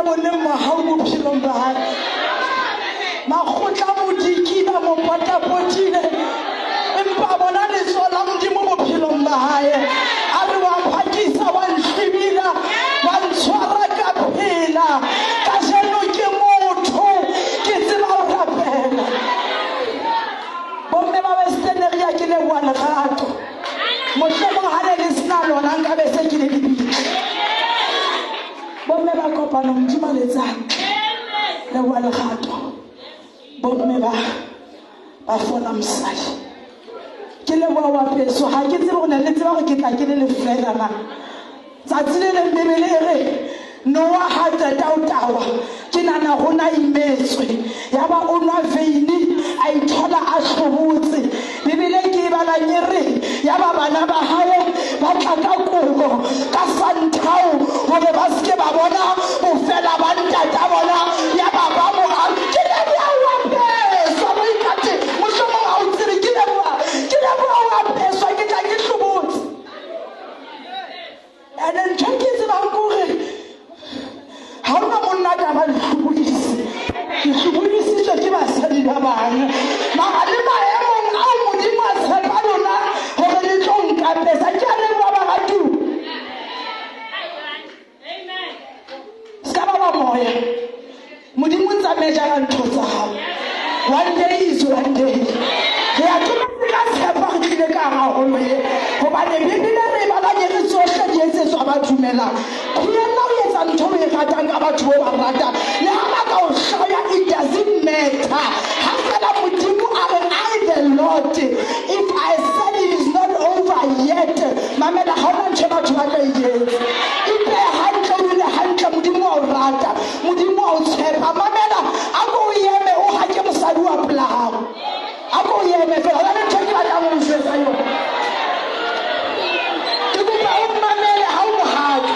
molemo ha o bophelong ba hae. Makgotla modikina mo potapotile empa bona letso la Modimo bophelong ba hae. A re wa phakisa wa nhlibila wa ntshwara ka phela kajeno ke motho ke tseba ho rapela. Bomme ba Western area ke leboha lerato mohlomong ha le sena lona nkabe se ke le lebile. Bomme ba kopana Modimo a letsang leboha lerato. Bomme ba fola mosadi ke leboha wa peso ha ke tsebe hore le tseba hore ke tla ke le lefela na tsatsi le leng Bebele e re Noah ha qeta ho tawa ke nana hona imetswe yaba o nwa veini a ithola a hlobotse. Bebele ke e bala nyere yaba bana ba hae ba tla ka kobo ka santao hore ba ske ba bona bofela ba ntata bona yaba ba mo a ke le wa peso mo ikate mohlomong ha o tsebe ke le wa peso ke tla ke hlobotse. And then check it out gore ha ona monna ka ba hlobodise ke hlobodisitswe ke basadi ba bang mara le maemong ao Modimo a tshepa lona hore le tlo nka pesa ke a leboha baratu. Ska ba ba moya Modimo ntse a mejara ntho tsa hao. One day is one day. Re a ka tshepa re tlile ka haholo ye hobane Bebele re bala nyere tsohle di etsetswa ba dumelang. Khuyela o etsa ntho o e ratang ka batho ba ba ratang le ha ba ka o hlaya it doesn't matter. Ha fela Modimo a re I the Lord if I said it is not over yet mamela ha ona ntho batho ba ka etsa ipe hantle o ile hantle Modimo o rata Modimo o tshepa mamela a go yeme o ha ke mosadi wa polao a go yeme fela la ntho ke batla go jwetsa yona ke kopa o mamele ha o mohaka.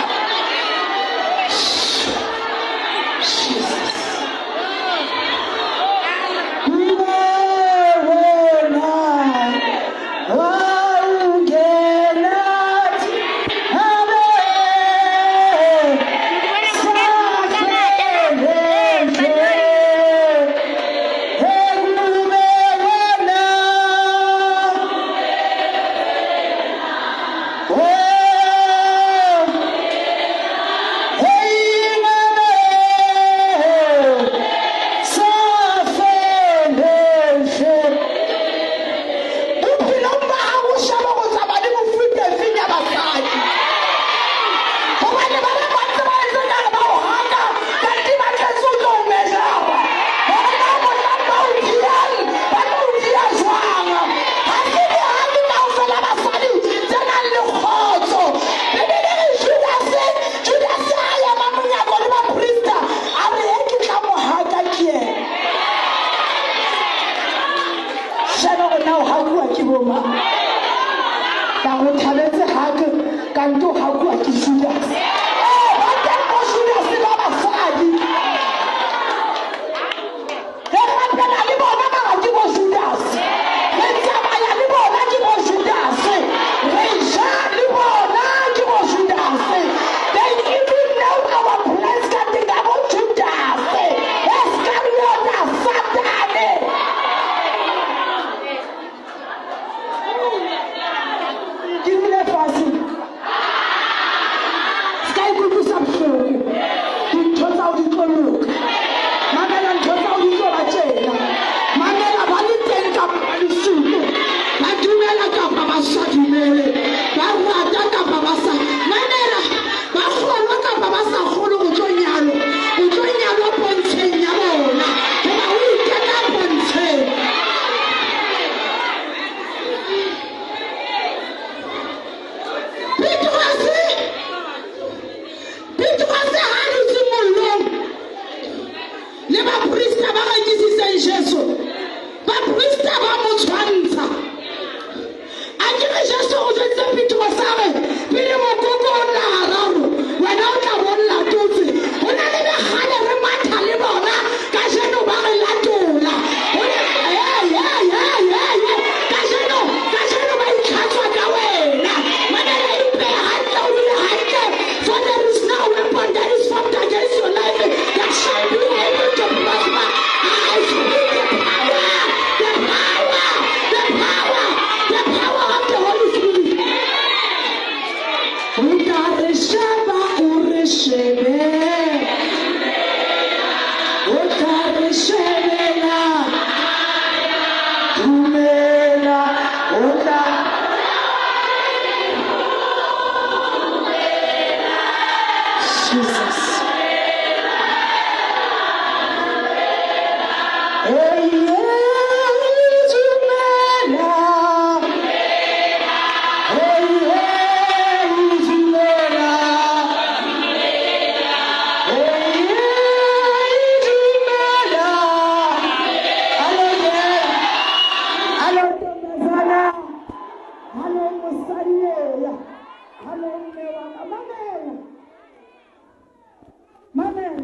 mamela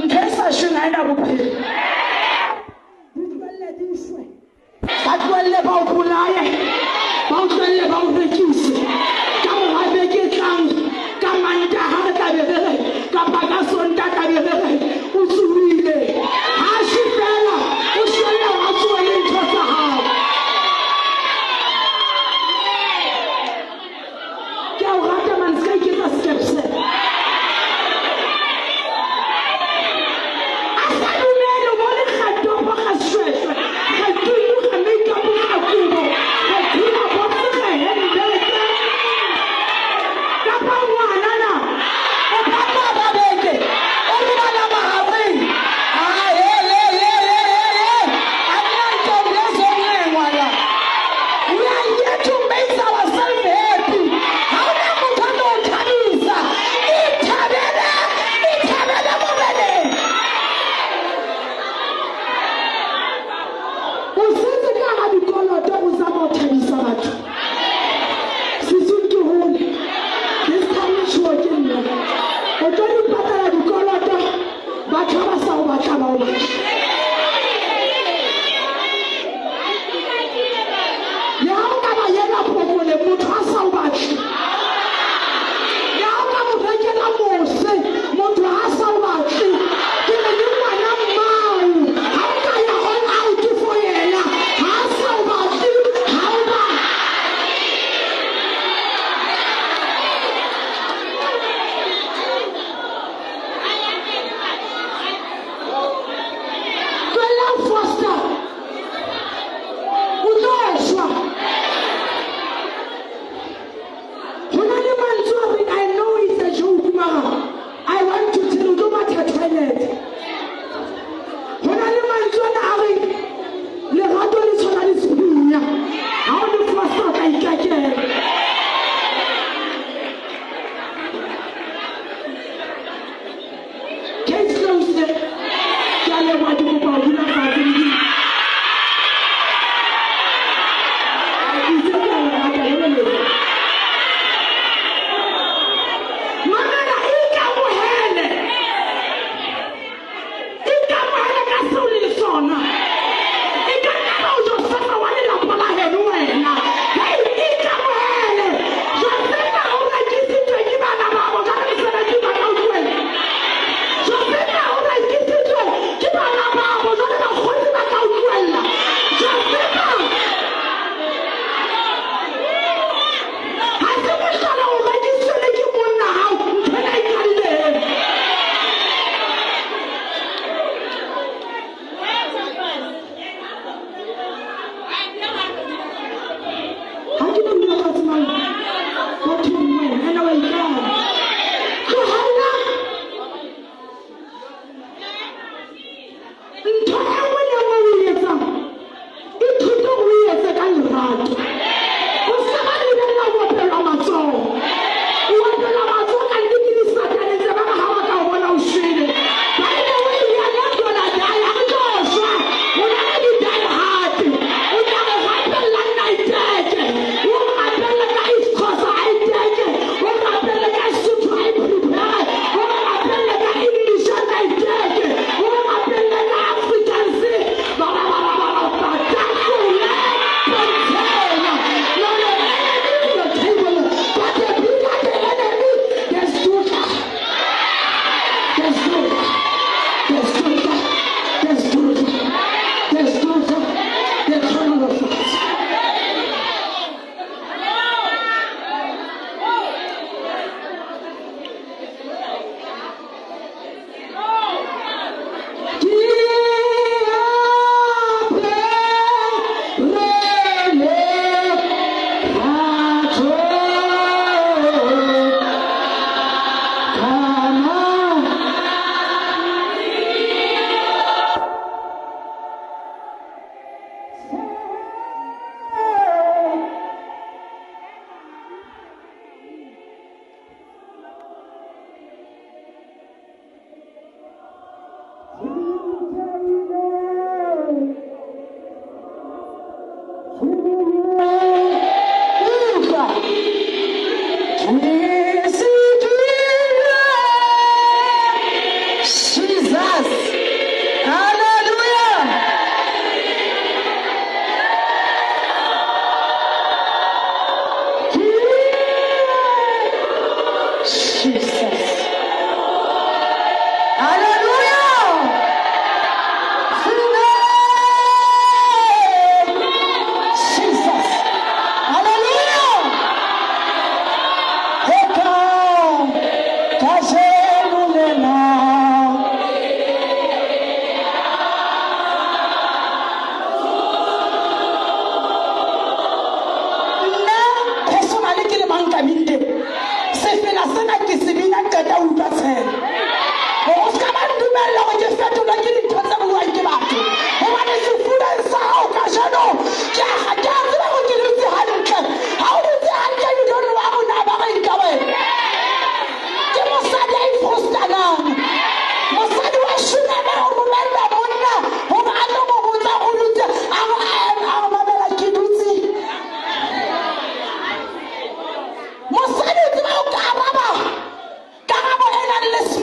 ntho e sa shweng ha ena bophelo di tlohelle di shwe ba tlohelle ba o bolaye ba o tlohelle ba o rekise ka mora beke e tlang ka Mantaha re tla be re re kapa ka Sontaha tla be re re o tsohile ha se fela o shwele wa tsoha le ntho tsa hao ke a o rata man ska iketsa skepse Thank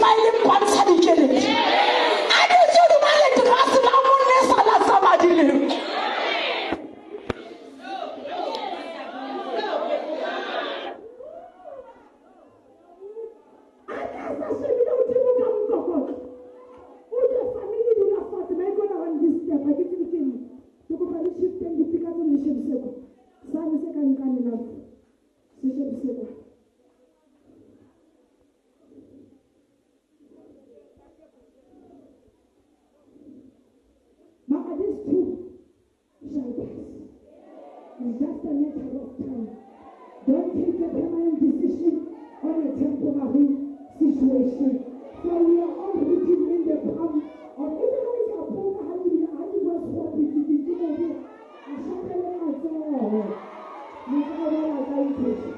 smile and once had it. I did you the man to pass it on this other somebody. It's just a matter of time. Don't take a permanent decision on a temporary situation. So we are all written in the palm of even if you are poor, how you was what we did here. I shall tell you as well. You know what I did.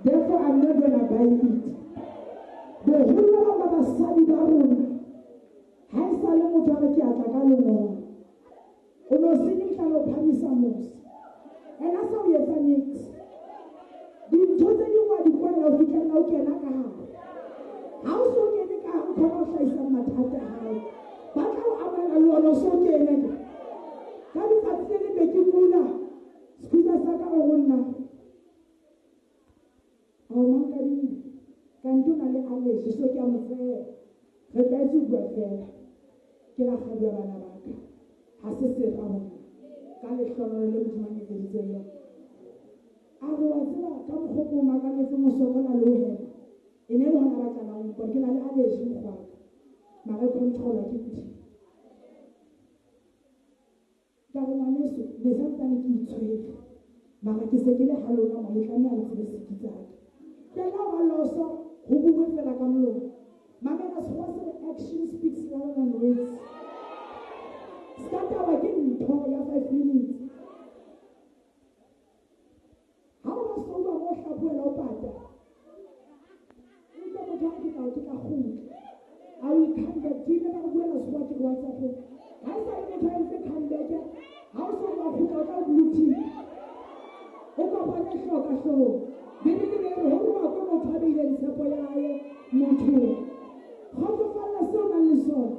Therefore, I'm not going to buy it. The whole of the study baron. High Salem of Tamakalo. Ono sini kalo Pamisamos. And that's how we are next. The totally what the point of the can okay naka. How so can the car come off like some matata how? But how am I alone so can it? That is actually making Kuna. Scusa Saka Ona. Oh, Mankari. Can do not let me so can fair. The best you go fair. Can I have your banana? Assisted our California limit money is there. I will come home, my family from Sokana Lohe. In porque na le a le je go mara controla ke di ka re ngwaneso le santsane ke itshwere mara ke se ke le halona mo le tlamela le tsebe se kitsaka tena wa loso go bue fela ka molomo mamela se go se action speaks louder than words stata wa ke ntho ya 5 minutes ha o ba so ba mo hlabuela o pata ntse mo tla ke ka khutla a o ikhanda tsile ba buela se wa ke WhatsApp ha sa le mo tla khanda ke ha o so ba khutla ka bluetooth o ka bona hloka hloho bebe ke re ho ba ko mo thabile ntshepo ya hae motho ha go falla sona le sona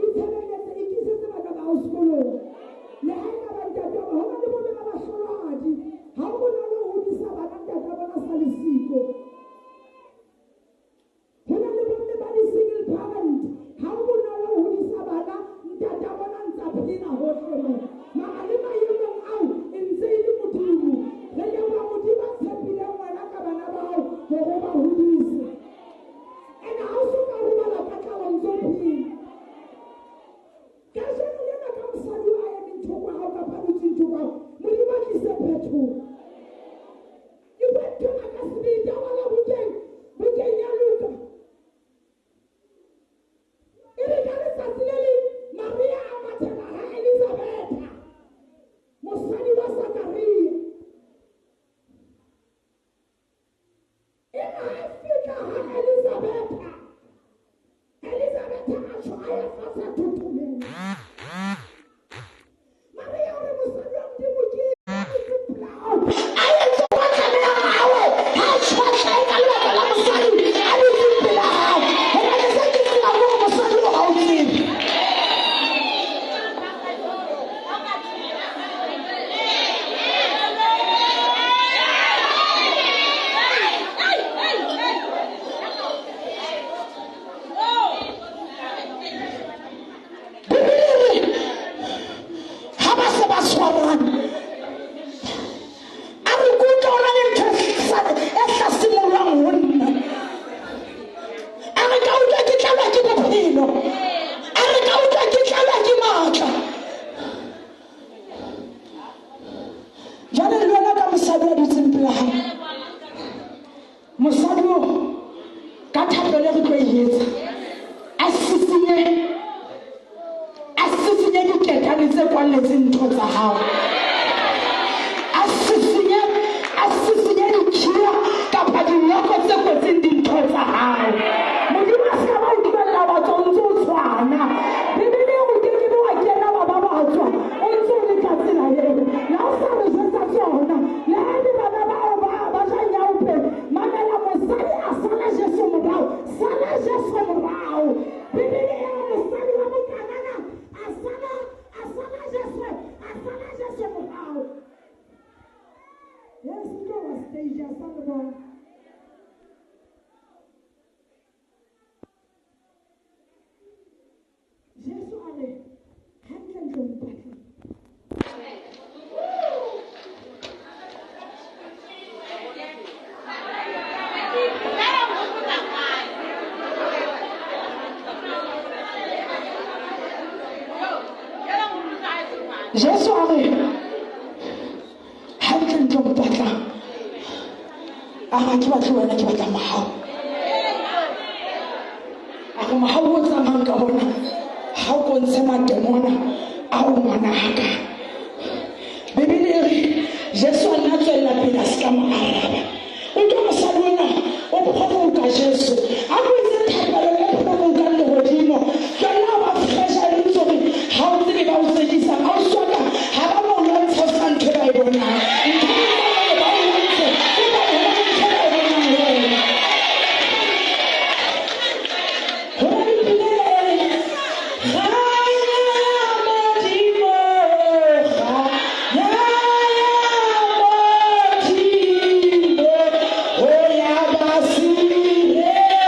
ithabeletse ikisetse bana ba o sekolong le ha ka ba ntata ba ho le bona ba hlolohadi ha go na le ho disa bana ntata bona sa le siko ho na le bona ba di single parent ha go na le ho disa bana ntata bona ntsa phina ho tlemo ma le maemong ao ntse ile modimo re ya ba modimo tshepile ngwana ka bana ba hao go ba hodise ena ha o so ka robala ka tla wa ntso phina ka jeno le na ka mosadi wa ya dintho kwa hao ka ba dintho kwa modimo ke se phetho e ba tona ka sebita wala bukeng ya Luka ere ka le tsatsile Maria a mathela ha Elizabeth mosadi wa Zakaria ena ha fika ha Elizabeth a tsho a ya fasa tutumela Maria o re mosadi wa Modimo ke Jésus a dit, hankan jom batla, ama kiba tuwa na kiba tamahau, ako mahau sa manga hona, hau konsema demona, au manaka. Biblia Jésus anazo la pidas kama araba. Uto masaluna, opo ka Jésus. Ako izeta pale opo ka le hodimo. Kana ba fresh alizori, hau tibi ba usejisa, au swaka, haba mo lonso sanke ba ibona. Yeah.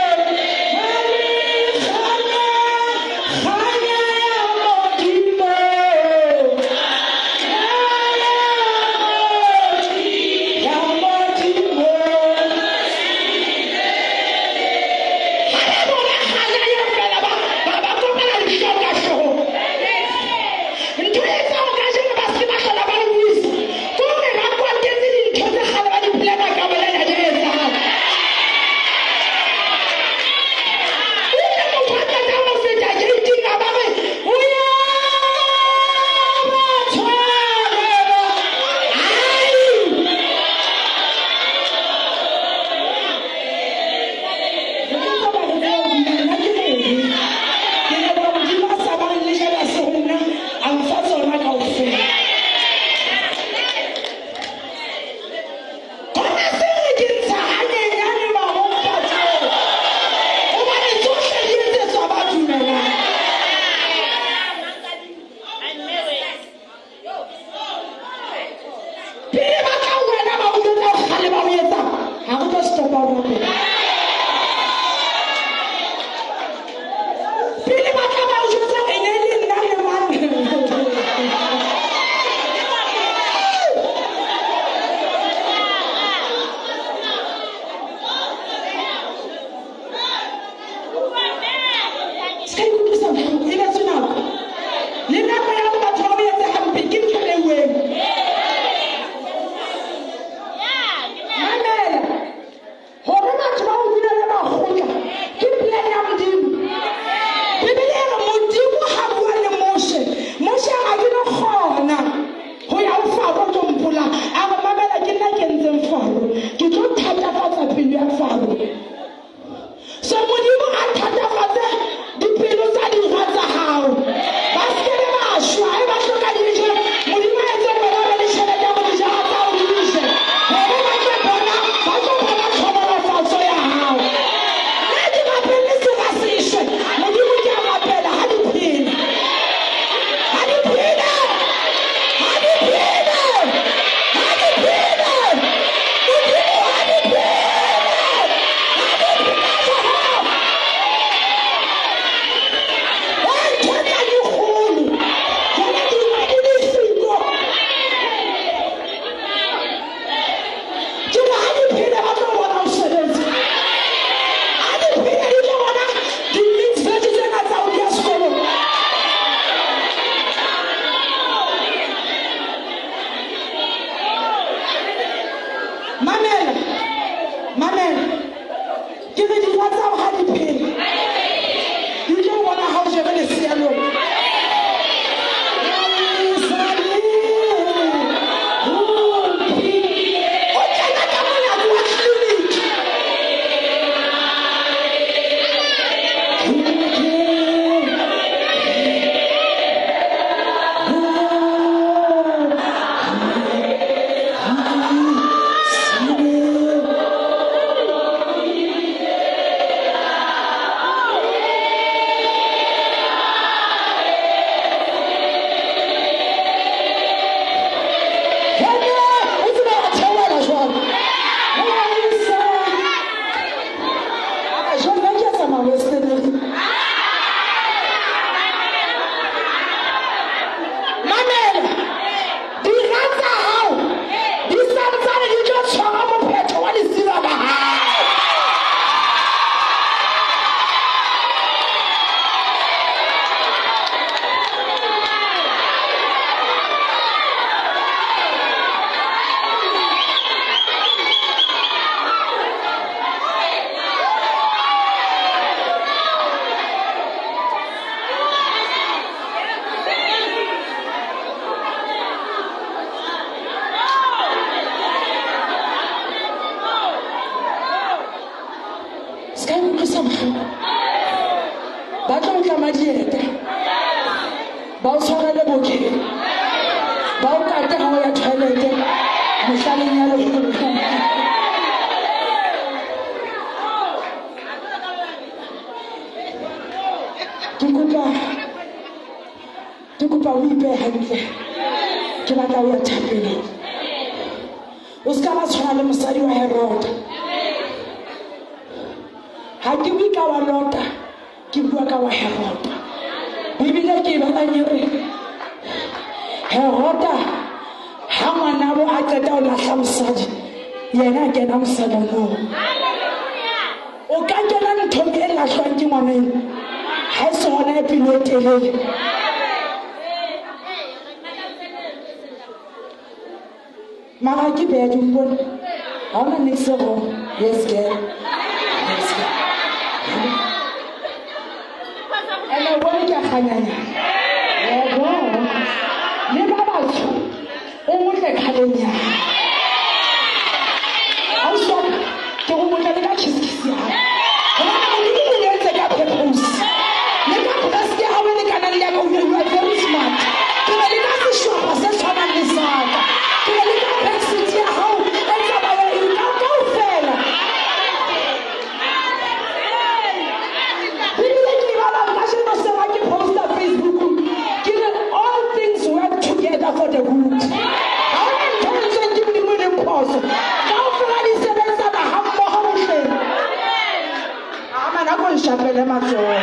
ska utlwisa bohloko ba tlo o tlama diete ba o tshwarele bokeng ba o kate ga o ya toilete mohlaleng ya legolo ke kopa o ipehe hantle ke batla o ya thapeleng o ska ba tshwana le mosadi wa Herode ha ke bue ka wa Lota ke bua ka wa Herode Bibele ke balanyere Herode ha ngwana bo a qeta o lahla mosadi yena a kena mosadi moo o ka kena nthong e lahlwang ke ngwaneng ha e se ngwana e pelo e telele mara ke beya dimpone ga ona niks wrong yes girl ene bone ke a kganyanya yebo le ba batho o motle kgaleng ya ga o swana ke go motle le ka kisikisi ya gobana o le le etse ka purpose le ka polasi ya gago le kanang le yaka you are very smart ke be le ka sešwapa se tshwanang le saka ke be le ka brexit ya gago e tsamaya eka kaofela Bibele ke bala ka sheno se wa ke posta Facebook ke re all things work together for the good ha o ntse ke mo le phoso kaofela di sebetsana hammoho bohleng amana go nshapele matsoho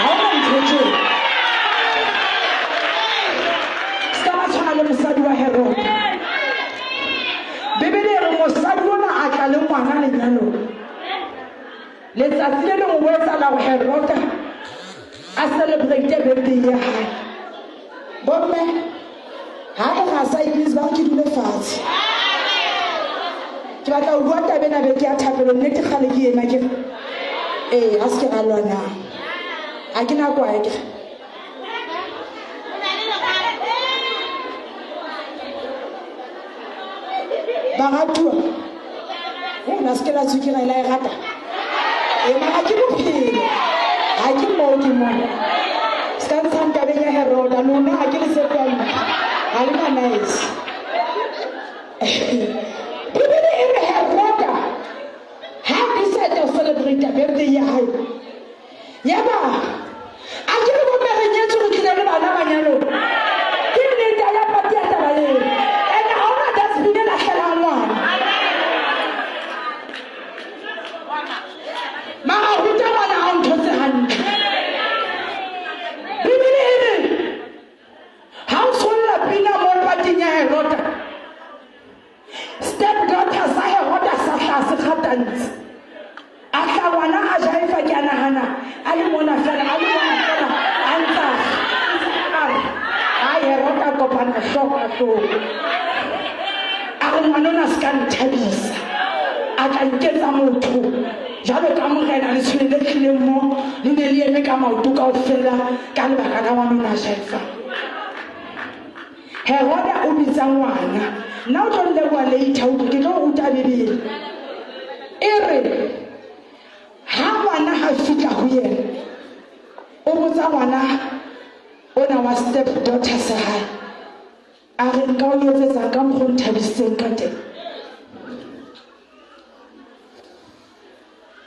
ha o ntse ska ba tshwana le mosadi wa Herode Bibele re mosadi ona a tla le ngwana lenyalong letsatsi le lengwe o etsala go Herode a celebrate birthday ya hae bomme ha re ga sa iblis ba ke dule fatshe ke batla o bua tabena be ke ya thapelo nnete gale ke ema ke a se ke ga lwana a ke na kwa ke ba gatua na se ke la tsukira ila e gata mara ke bophelo ga ke moo ke mona se ka ntshang tabeng ya Herode lona ga ke le sepana ga le na nice Bibele e re Herode ha decide to celebrate birthday ya hae yaba a ke re bomme re nyetse go tlile le bana banyalo ke nnete ya pati ya taba eo ene ga ona dasbine lahlelang ngwana mara ruta ngwana ga o nthotse hantle Bibele e re ha o tsholola pina mo pating ya Herode step daughter sa Herode sa tlase kgatantse a tla ngwana a jaifa ke a nagana a le mona fela a ntsa a Herode a kopana hloko a hloko a re ngwana ona se ka nthabisa a tla nketsa motho jalo ka mogena le tshwelelekileng mo le ne le eme ka maoto kao fela ka lebaka la ngwana ona jaifa Herode o bitsa ngwana nna o tlo nleboa later o ke tlo ruta Bibele e re ha ngwana ha fihla ho yena o botsa ngwana ona wa step daughter sa hae a re nka o etsetsa ka mokgwa o nthabisitseng ka teng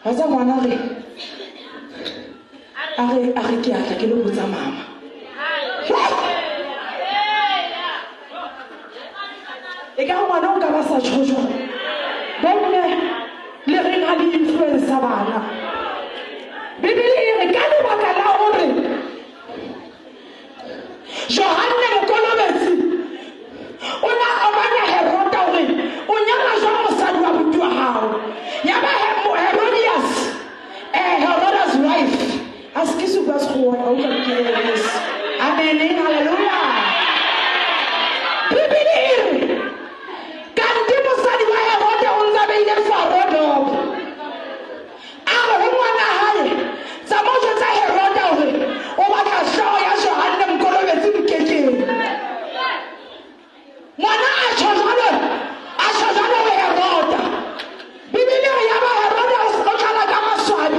Haza ngwana re a re ke atla ke le botsa mama e ka ngwana o ka ba sa tshosho bone le reng a le influencer bana Bibele e re ka lebaka la hore Johanne Mokolobetsi o na amanya Herode hore o nyala jwang mosadi wa buti wa hao yaba Herodias Herode's wife askisu bas khona o ka kires amen hallelujah Bibele e re kanti mosadi wa Herode o ntse ba ile farodo a re ngwana hae tsa mojo tsa Herode hore o batla hlooho ya Johanne Mokolobetsi dikekeng ngwana a tshojana wa Herode Bibele ya ba Herode o tla ka maswadi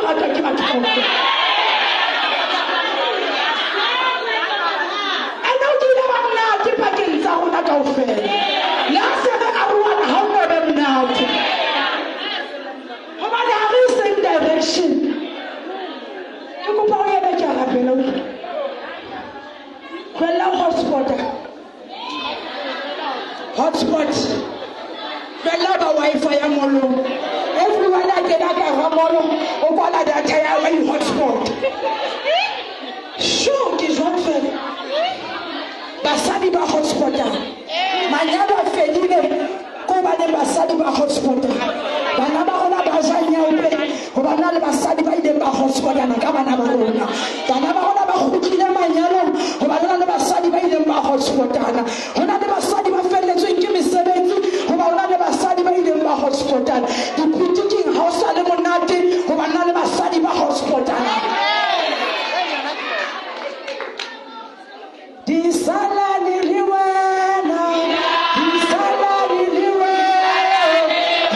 ratwa ke batho kaofela. Ene o kile ba monate pakeng tsa rona kaofela. Le ha se re arohana ha o no be monate. Hobane ha re same direction. Ke kopa o eme ke a rapela o. Kwela hotspot. Hotspot. Kwela ba Wi-Fi ya molong. Everyone a kena ka ga molo o kwala data ya wa hotspot. Sure ke jwang fela. Basadi ba hotspota. Manyalo a fedile ko ba le basadi ba hotspota. Bana ba rona ba janya ope go bana le basadi ba ile ba hotspota na ka bana ba rona. Bana ba rona ba khutile manyalo go bana le basadi ba ile ba hotspotana. Hona le basadi ba felletsweng ke mesebetsi go bana le basadi ba ile ba hotspotana. Dipitiking ha o sa le monate go bana le basadi ba hotspotana. Di salani liwena, di salani liwena,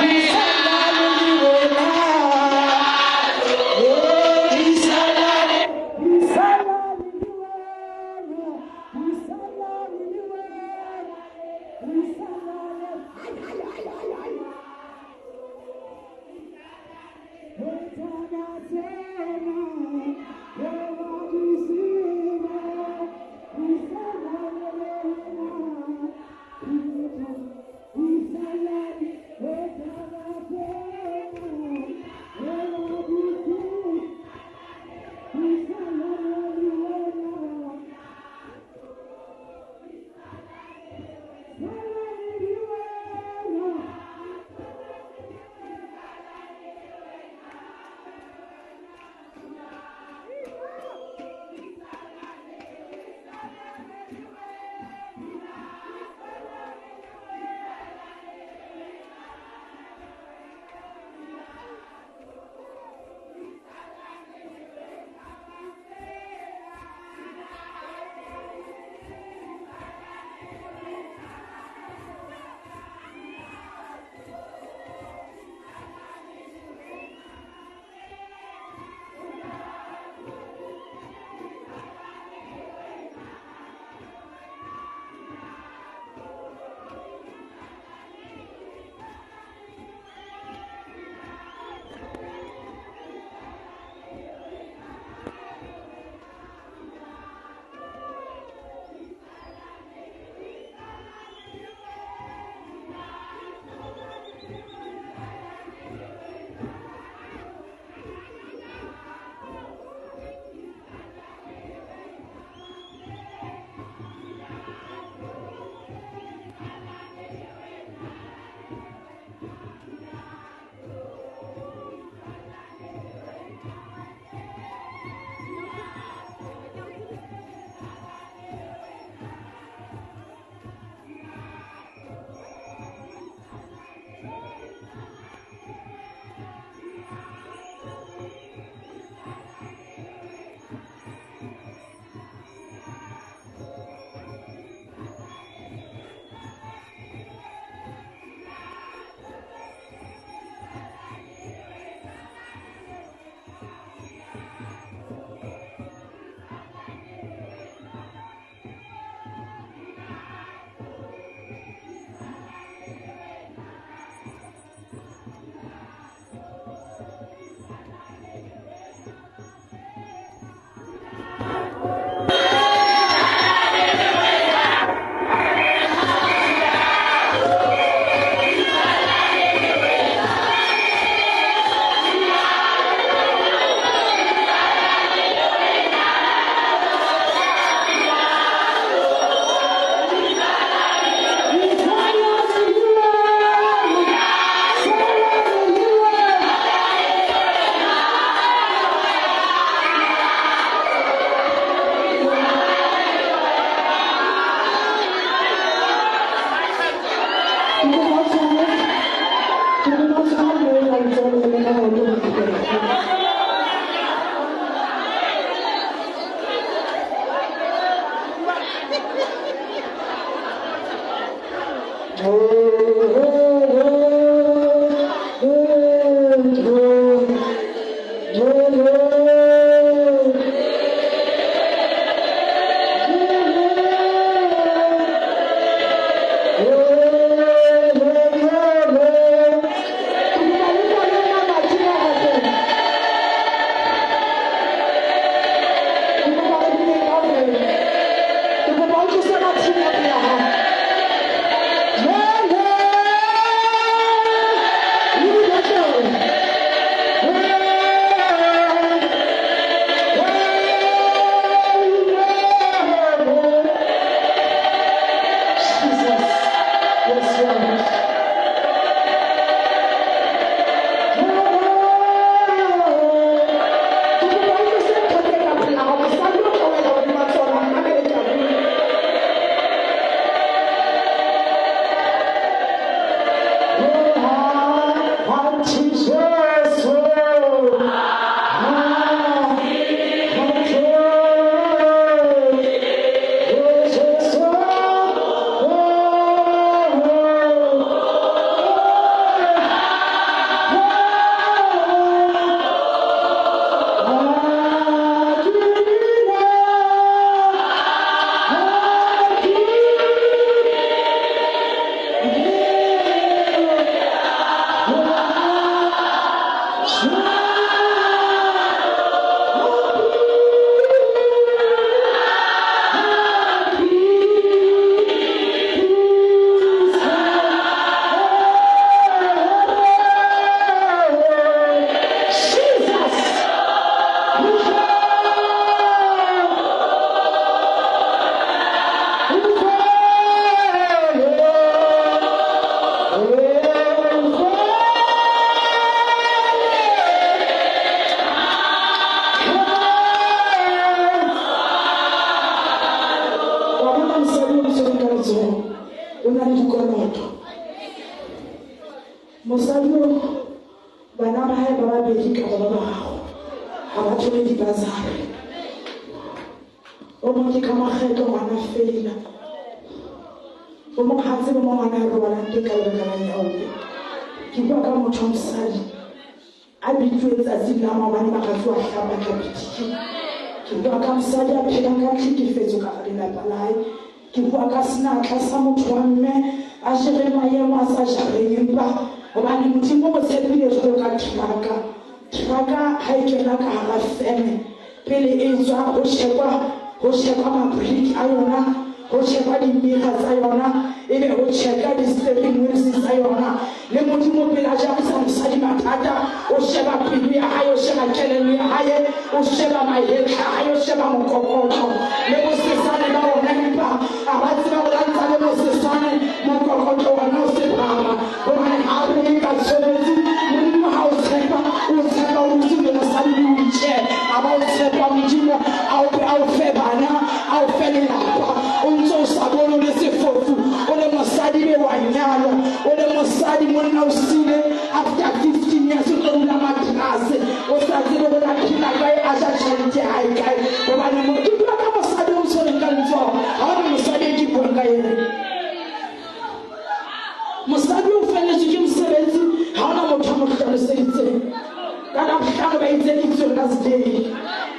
di salani liwena, di salani liwena, di salani liwena, di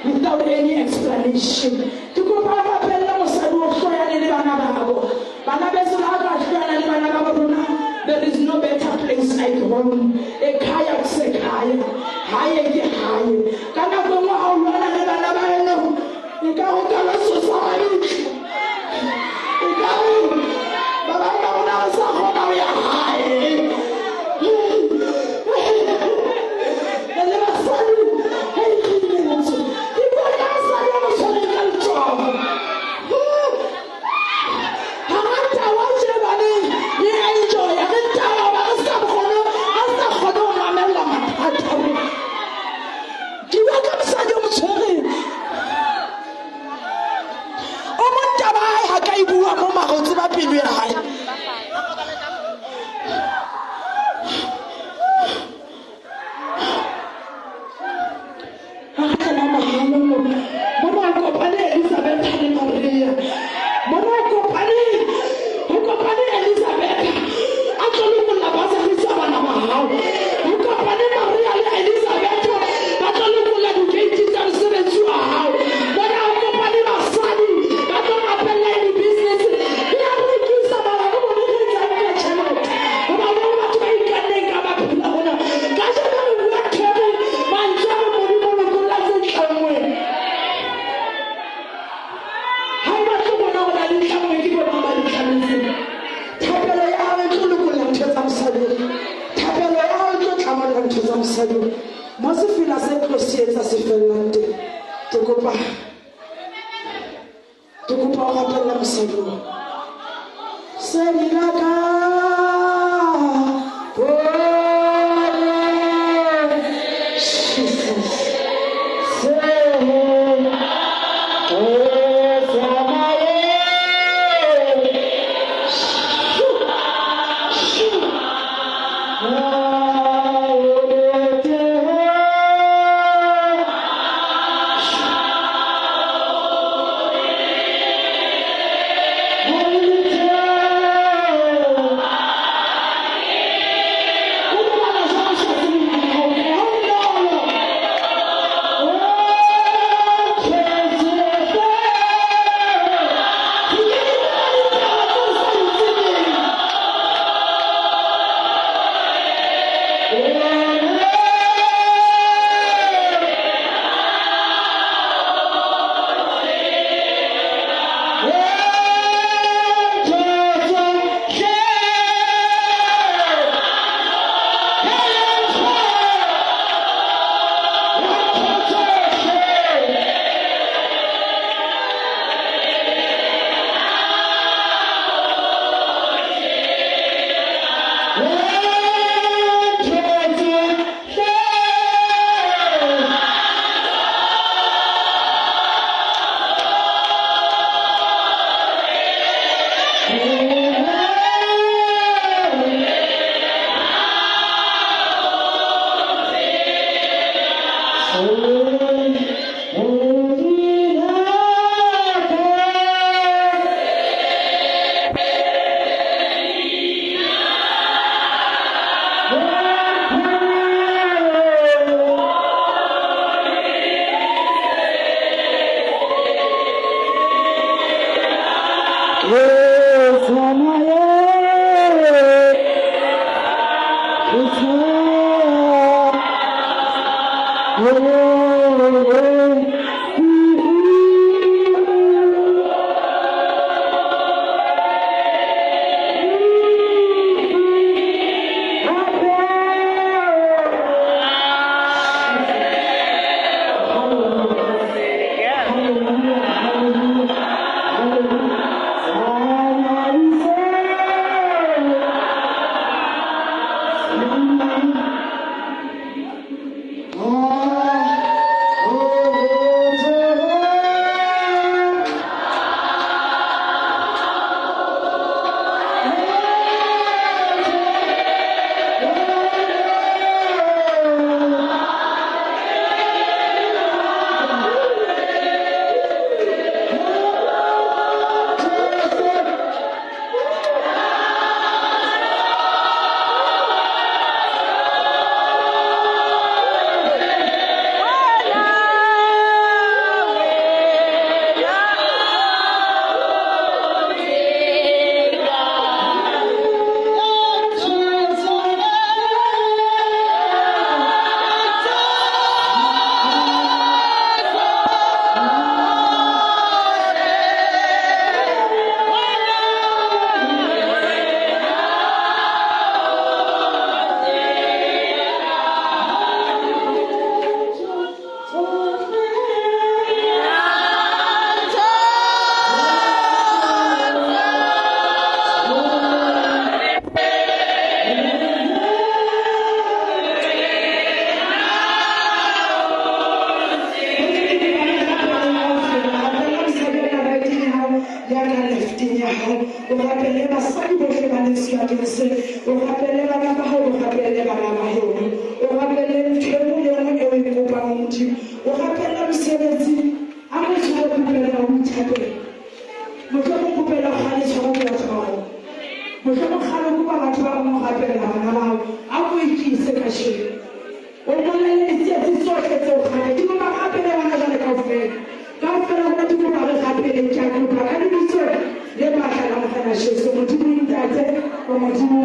Without any explanation, to go back and there is no better place like home. A kayak se kaya, higher get higher. Can I go out and run? You can't go to society. You can't. But I don't know how we are high. And then I said, hey, Elizabeth, se fila se dossier ça se fait là te copa on rappelle la Seigneur Seigneur Como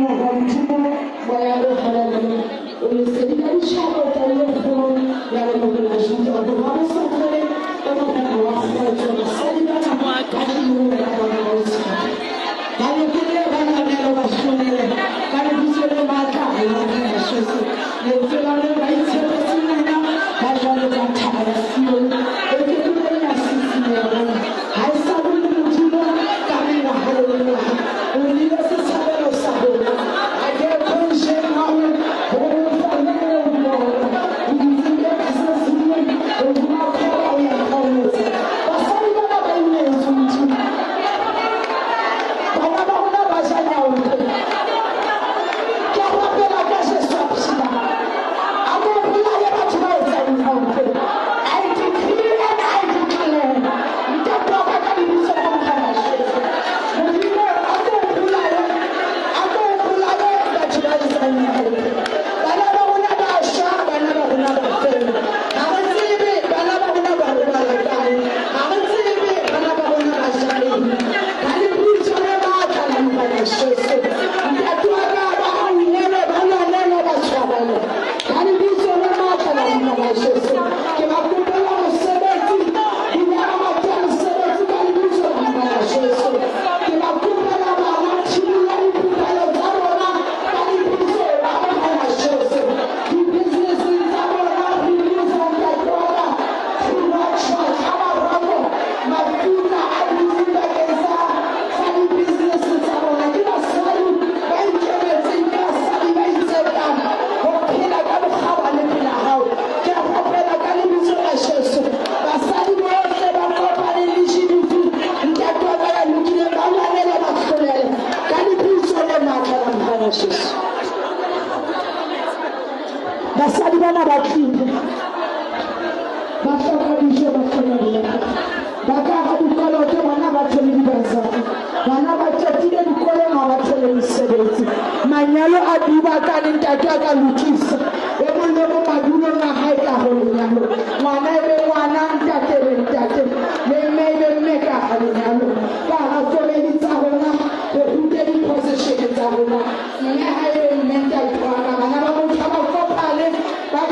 ka diba ka le ntate a ka lokisa e mong le mo madulong a hae ka go lenyalo ngwana e be ngwana ntate be ntate le mme e be mme ka ga lenyalo ka ga family tsa rona go rute di-possession tsa rona mme ha e be mme ntate wa ka bana ba motho ba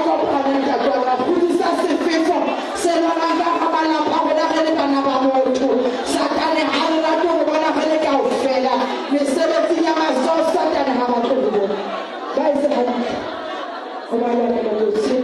kopane ntate wa ka godisa sefefo se lona ka ga balapa bona ge le bana ba motho satane ha re rate go bona ge le kaofela mesebetsi ya matsoho satane ha ba tlo go bona guys go ba ya ka go se